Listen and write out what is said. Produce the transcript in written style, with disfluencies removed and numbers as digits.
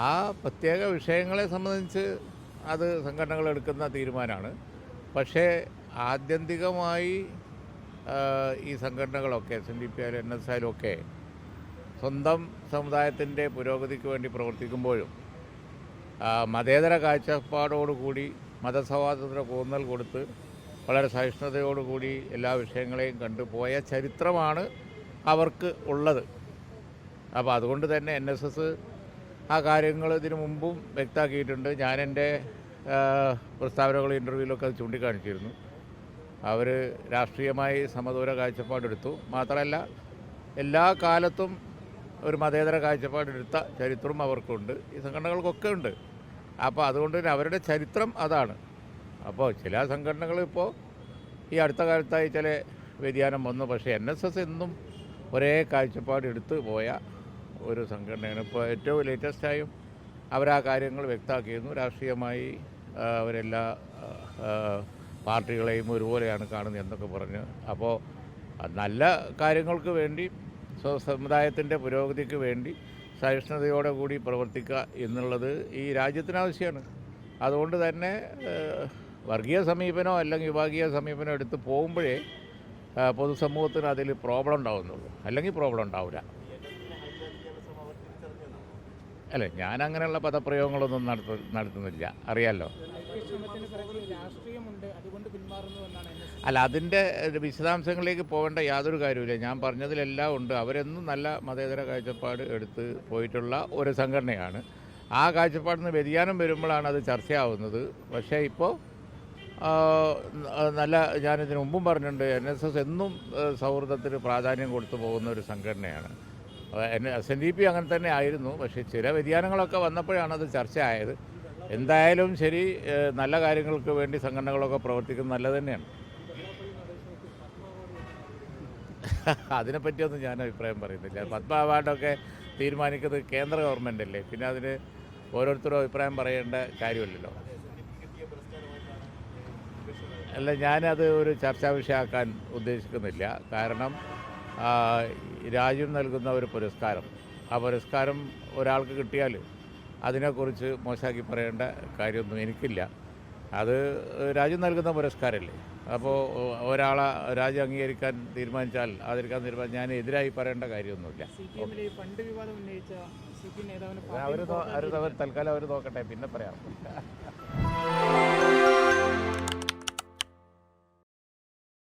ആ പ്രത്യേക വിഷയങ്ങളെ സംബന്ധിച്ച് അത് സംഘടനകൾ എടുക്കുന്ന തീരുമാനമാണ്. പക്ഷേ ആത്യന്തികമായി ഈ സംഘടനകളൊക്കെ SNDP ആയാലും NS ആയാലും ഒക്കെ സ്വന്തം സമുദായത്തിൻ്റെ പുരോഗതിക്ക് വേണ്ടി പ്രവർത്തിക്കുമ്പോഴും മതേതര കാഴ്ചപ്പാടോടുകൂടി മതസൗഹാർദ്ദത്തിന് ഊന്നൽ കൊടുത്ത് വളരെ സഹിഷ്ണുതയോടുകൂടി എല്ലാ വിഷയങ്ങളെയും കണ്ടുപോയ ചരിത്രമാണ് അവർക്ക് ഉള്ളത്. അപ്പോൾ അതുകൊണ്ട് തന്നെ NSS ആ കാര്യങ്ങൾ ഇതിനു മുമ്പും വ്യക്തമാക്കിയിട്ടുണ്ട്. ഞാൻ എൻ്റെ പ്രസ്താവനകൾ ഇൻ്റർവ്യൂവിലൊക്കെ അത് ചൂണ്ടിക്കാണിച്ചിരുന്നു. അവർ രാഷ്ട്രീയമായി സമദൂര കാഴ്ചപ്പാടെടുത്തു. മാത്രമല്ല എല്ലാ കാലത്തും ഒരു മതേതര കാഴ്ചപ്പാടെടുത്ത ചരിത്രവും അവർക്കുണ്ട്, ഈ സംഘടനകൾക്കൊക്കെ ഉണ്ട്. അപ്പോൾ അതുകൊണ്ട് തന്നെ അവരുടെ ചരിത്രം അതാണ്. അപ്പോൾ ചില സംഘടനകൾ ഇപ്പോൾ ഈ അടുത്ത കാലത്തായി ചില വ്യതിയാനം വന്നു. പക്ഷേ NSS എന്നും ഒരേ കാഴ്ചപ്പാട് എടുത്തു പോയ ഒരു സംഘടനയാണ്. ഇപ്പോൾ ഏറ്റവും ലേറ്റസ്റ്റായും അവരാ കാര്യങ്ങൾ വ്യക്തമാക്കിയിരുന്നു. രാഷ്ട്രീയമായി അവരെല്ലാ പാർട്ടികളെയും ഒരുപോലെയാണ് കാണുന്നത് എന്നൊക്കെ പറഞ്ഞ്. അപ്പോൾ നല്ല കാര്യങ്ങൾക്ക് വേണ്ടി സമുദായത്തിൻ്റെ പുരോഗതിക്ക് വേണ്ടി സഹിഷ്ണുതയോടെ കൂടി പ്രവർത്തിക്കുക എന്നുള്ളത് ഈ രാജ്യത്തിനാവശ്യമാണ്. അതുകൊണ്ട് തന്നെ വർഗീയ സമീപനമോ അല്ലെങ്കിൽ വിഭാഗീയ സമീപനമോ എടുത്ത് പോകുമ്പോഴേ പൊതുസമൂഹത്തിന് അതിൽ പ്രോബ്ലം ഉണ്ടാകുന്നുള്ളൂ, അല്ലെങ്കിൽ പ്രോബ്ലം ഉണ്ടാവില്ല. അല്ലേ, ഞാൻ അങ്ങനെയുള്ള പദപ്രയോഗങ്ങളൊന്നും നടത്തുന്നില്ല, അറിയാമല്ലോ. അല്ല, അതിൻ്റെ വിശദാംശങ്ങളിലേക്ക് പോകേണ്ട യാതൊരു കാര്യമില്ല. ഞാൻ പറഞ്ഞതിലെല്ലാം ഉണ്ട്. അവരെന്നും നല്ല മതേതര കാഴ്ചപ്പാട് എടുത്ത് പോയിട്ടുള്ള ഒരു സംഘടനയാണ്. ആ കാഴ്ചപ്പാടിൽ നിന്ന് വ്യതിയാനം വരുമ്പോഴാണ് അത് ചർച്ചയാവുന്നത്. പക്ഷേ ഇപ്പോൾ നല്ല, ഞാനിതിന് മുമ്പും പറഞ്ഞിട്ടുണ്ട്, NSS എന്നും സൗഹൃദത്തിന് പ്രാധാന്യം കൊടുത്തു പോകുന്ന ഒരു സംഘടനയാണ്. SNDP അങ്ങനെ തന്നെ ആയിരുന്നു. പക്ഷേ ചില വ്യതിയാനങ്ങളൊക്കെ വന്നപ്പോഴാണ് അത് ചർച്ചയായത്. എന്തായാലും ശരി, നല്ല കാര്യങ്ങൾക്ക് വേണ്ടി സംഘടനകളൊക്കെ പ്രവർത്തിക്കുന്നത് നല്ലത് തന്നെയാണ്. അതിനെപ്പറ്റിയൊന്നും ഞാൻ അഭിപ്രായം പറയുന്നില്ല. പത്മ അവാർഡൊക്കെ തീരുമാനിക്കുന്നത് കേന്ദ്ര ഗവൺമെൻറ് അല്ലേ, പിന്നെ അതിന് ഓരോരുത്തരും അഭിപ്രായം പറയേണ്ട കാര്യമില്ലല്ലോ. അല്ല, ഞാനത് ഒരു ചർച്ചാ വിഷയമാക്കാൻ ഉദ്ദേശിക്കുന്നില്ല. കാരണം രാജ്യം നൽകുന്ന ഒരു പുരസ്കാരം, ആ പുരസ്കാരം ഒരാൾക്ക് കിട്ടിയാൽ അതിനെക്കുറിച്ച് മോശമാക്കി പറയേണ്ട കാര്യമൊന്നും എനിക്കില്ല. അത് രാജ്യം നൽകുന്ന പുരസ്കാരമല്ലേ. അപ്പോൾ ഒരാളെ രാജ്യം അംഗീകരിക്കാൻ തീരുമാനിച്ചാൽ ആദരിക്കാൻ തീരുമാനിച്ചാൽ ഞാൻ എതിരായി പറയേണ്ട കാര്യമൊന്നുമില്ല. അവർ തൽക്കാലം അവർ നോക്കട്ടെ, പിന്നെ പറയാം.